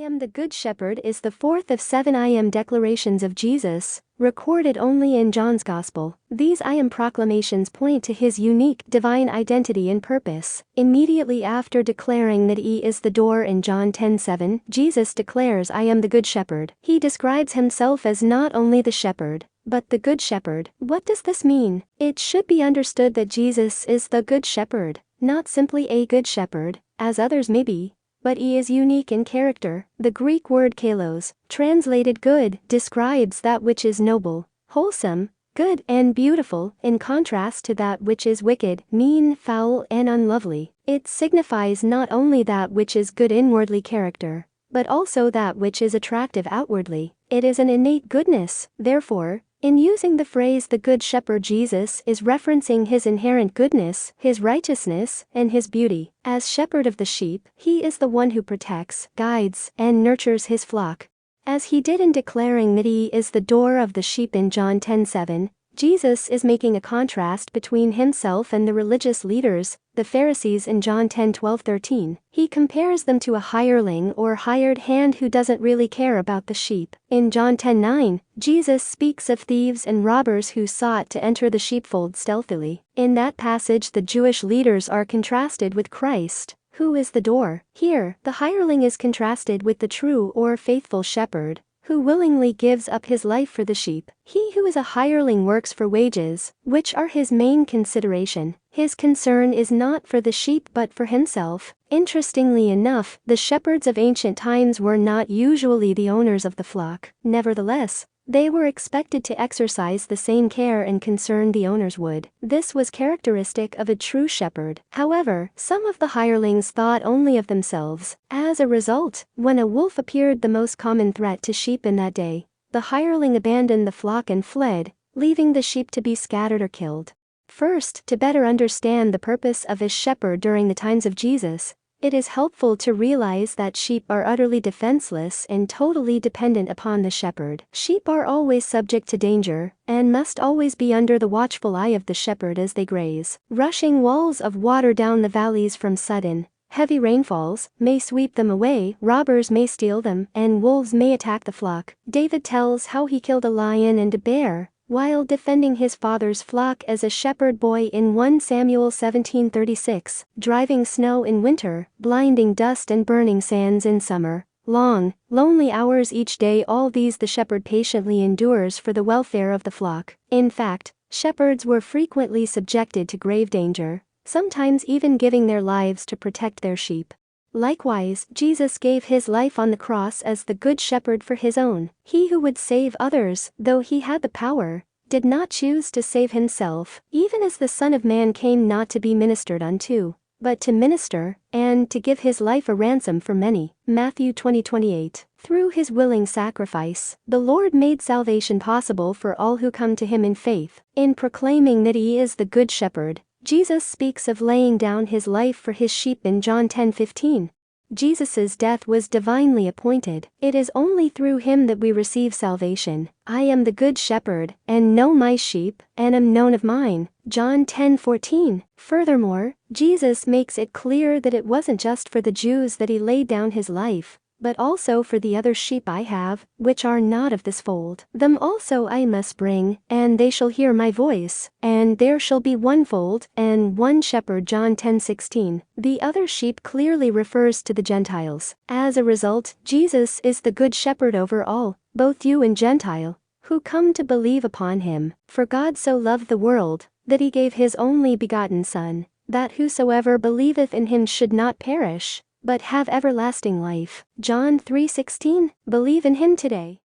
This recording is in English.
am the Good Shepherd is the fourth of 7 I am declarations of Jesus, recorded only in John's Gospel. These I am proclamations point to his unique, divine identity and purpose. Immediately after declaring that he is the door in John 10:7, Jesus declares I am the Good Shepherd. He describes himself as not only the shepherd, but the Good Shepherd. What does this mean? It should be understood that Jesus is the Good Shepherd, not simply a Good Shepherd, as others may be, but he is unique in character. The Greek word kalos, translated good, describes that which is noble, wholesome, good, and beautiful, in contrast to that which is wicked, mean, foul, and unlovely. It signifies not only that which is good inwardly character, but also that which is attractive outwardly. It is an innate goodness. Therefore, in using the phrase the Good Shepherd, Jesus is referencing his inherent goodness, his righteousness, and his beauty. As shepherd of the sheep, he is the one who protects, guides, and nurtures his flock. As he did in declaring that he is the door of the sheep in John 10:7, Jesus is making a contrast between himself and the religious leaders, the Pharisees, in John 10:12-13. He compares them to a hireling or hired hand who doesn't really care about the sheep. In John 10:9, Jesus speaks of thieves and robbers who sought to enter the sheepfold stealthily. In that passage, the Jewish leaders are contrasted with Christ, who is the door. Here, the hireling is contrasted with the true or faithful shepherd, who willingly gives up his life for the sheep. He who is a hireling works for wages, which are his main consideration. His concern is not for the sheep but for himself. Interestingly enough, the shepherds of ancient times were not usually the owners of the flock. Nevertheless, they were expected to exercise the same care and concern the owners would. This was characteristic of a true shepherd. However, some of the hirelings thought only of themselves. As a result, when a wolf appeared, the most common threat to sheep in that day, the hireling abandoned the flock and fled, leaving the sheep to be scattered or killed. First, to better understand the purpose of a shepherd during the times of Jesus, it is helpful to realize that sheep are utterly defenseless and totally dependent upon the shepherd. Sheep are always subject to danger, and must always be under the watchful eye of the shepherd as they graze. Rushing walls of water down the valleys from sudden, heavy rainfalls may sweep them away, robbers may steal them, and wolves may attack the flock. David tells how he killed a lion and a bear while defending his father's flock as a shepherd boy in 1 Samuel 17:36, driving snow in winter, blinding dust and burning sands in summer, long, lonely hours each day. All these the shepherd patiently endures for the welfare of the flock. In fact, shepherds were frequently subjected to grave danger, sometimes even giving their lives to protect their sheep. Likewise, Jesus gave his life on the cross as the Good Shepherd for his own. He who would save others, though he had the power, did not choose to save himself, even as the Son of Man came not to be ministered unto, but to minister, and to give his life a ransom for many. Matthew 20:28. Through his willing sacrifice, the Lord made salvation possible for all who come to him in faith. In proclaiming that he is the Good Shepherd, Jesus speaks of laying down his life for his sheep in John 10:15. Jesus' death was divinely appointed. It is only through him that we receive salvation. I am the Good Shepherd, and know my sheep, and am known of mine. John 10:14. Furthermore, Jesus makes it clear that it wasn't just for the Jews that he laid down his life, but also for the other sheep I have, which are not of this fold. Them also I must bring, and they shall hear my voice, and there shall be one fold, and one shepherd. John 10:16. The other sheep clearly refers to the Gentiles. As a result, Jesus is the Good Shepherd over all, both Jew and Gentile, who come to believe upon him. For God so loved the world, that he gave his only begotten Son, that whosoever believeth in him should not perish, but have everlasting life. John 3:16. Believe in him today.